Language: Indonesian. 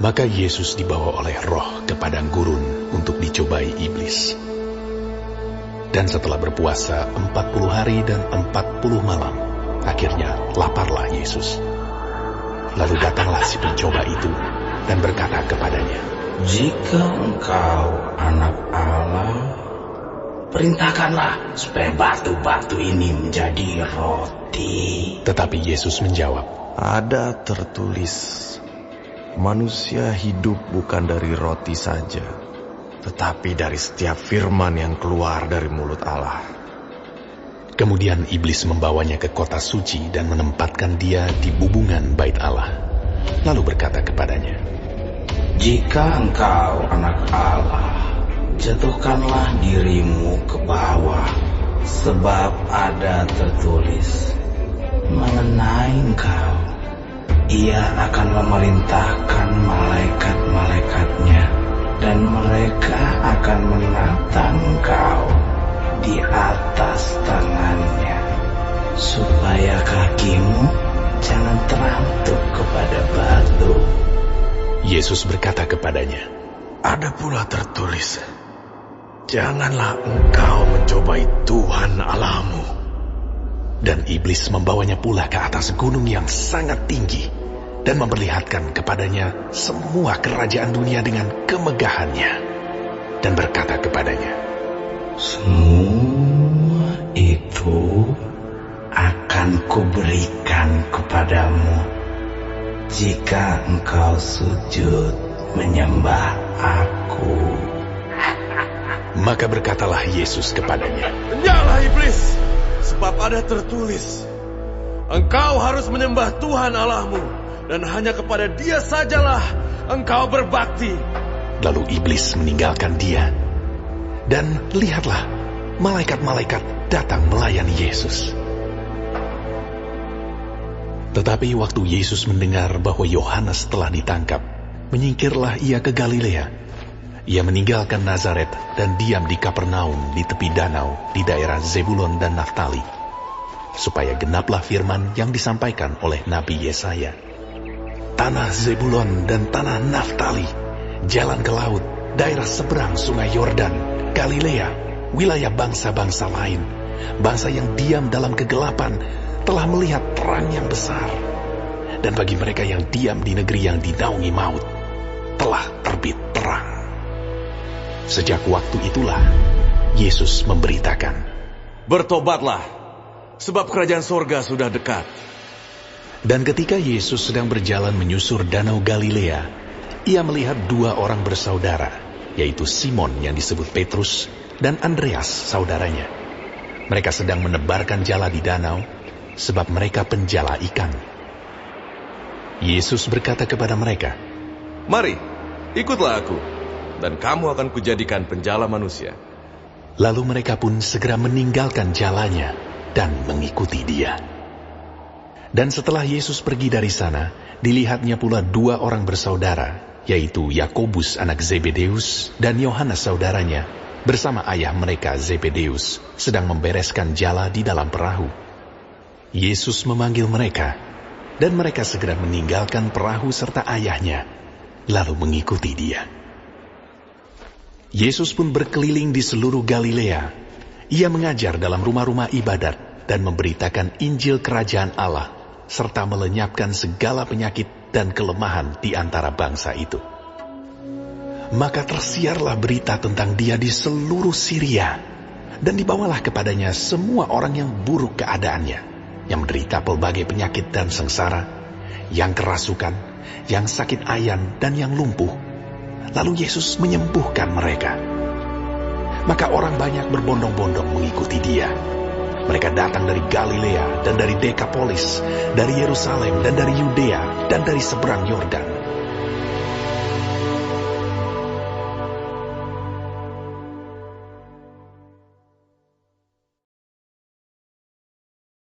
Maka Yesus dibawa oleh Roh ke padang gurun untuk dicobai iblis. Dan setelah berpuasa 40 hari dan 40 malam, akhirnya laparlah Yesus. Lalu datanglah si pencoba itu dan berkata kepadanya, "Jika engkau anak Allah, perintahkanlah supaya batu-batu ini menjadi roti." Tetapi Yesus menjawab, "Ada tertulis, manusia hidup bukan dari roti saja, tetapi dari setiap firman yang keluar dari mulut Allah." Kemudian iblis membawanya ke kota suci dan menempatkan dia di bubungan bait Allah. Lalu berkata kepadanya, "Jika engkau anak Allah, jatuhkanlah dirimu ke bawah, sebab ada tertulis mengenai engkau, Ia akan memerintahkan malaikat-malaikatnya, dan mereka akan menatang engkau di atas tangannya, supaya kakimu jangan terantuk kepada batu." Yesus berkata kepadanya, "Ada pula tertulis, janganlah engkau mencobai Tuhan Allahmu." Dan iblis membawanya pula ke atas gunung yang sangat tinggi dan memperlihatkan kepadanya semua kerajaan dunia dengan kemegahannya, dan berkata kepadanya, "Semua itu akan kuberikan kepadamu jika engkau sujud menyembah Aku." Maka berkatalah Yesus kepadanya, "Nyala iblis, sebab ada tertulis, engkau harus menyembah Tuhan Allahmu, dan hanya kepada Dia sajalah engkau berbakti." Lalu iblis meninggalkan dia. Dan lihatlah, malaikat-malaikat datang melayani Yesus. Tetapi waktu Yesus mendengar bahwa Yohanes telah ditangkap, menyingkirlah ia ke Galilea. Ia meninggalkan Nazaret dan diam di Kapernaum di tepi danau di daerah Zebulon dan Naftali, supaya genaplah firman yang disampaikan oleh Nabi Yesaya. "Tanah Zebulon dan tanah Naftali, jalan ke laut, daerah seberang sungai Yordan, Galilea, wilayah bangsa-bangsa lain, bangsa yang diam dalam kegelapan, telah melihat terang yang besar. Dan bagi mereka yang diam di negeri yang dinaungi maut, telah terbit terang." Sejak waktu itulah Yesus memberitakan, "Bertobatlah, sebab kerajaan sorga sudah dekat." Dan ketika Yesus sedang berjalan menyusur danau Galilea, ia melihat dua orang bersaudara, yaitu Simon yang disebut Petrus dan Andreas saudaranya. Mereka sedang menebarkan jala di danau, sebab mereka penjala ikan. Yesus berkata kepada mereka, "Mari, ikutlah Aku, dan kamu akan kujadikan penjala manusia." Lalu mereka pun segera meninggalkan jalannya dan mengikuti Dia. Dan setelah Yesus pergi dari sana, dilihatnya pula dua orang bersaudara, yaitu Yakobus anak Zebedeus dan Yohanes saudaranya, bersama ayah mereka Zebedeus, sedang membereskan jala di dalam perahu. Yesus memanggil mereka, dan mereka segera meninggalkan perahu serta ayahnya, lalu mengikuti Dia. Yesus pun berkeliling di seluruh Galilea. Ia mengajar dalam rumah-rumah ibadat dan memberitakan Injil Kerajaan Allah, serta melenyapkan segala penyakit dan kelemahan di antara bangsa itu. Maka tersiarlah berita tentang Dia di seluruh Syria, dan dibawalah kepadanya semua orang yang buruk keadaannya, yang menderita pelbagai penyakit dan sengsara, yang kerasukan, yang sakit ayan, dan yang lumpuh. Lalu Yesus menyembuhkan mereka. Maka orang banyak berbondong-bondong mengikuti Dia. Mereka datang dari Galilea dan dari Dekapolis, dari Yerusalem dan dari Yudea dan dari seberang Yordan,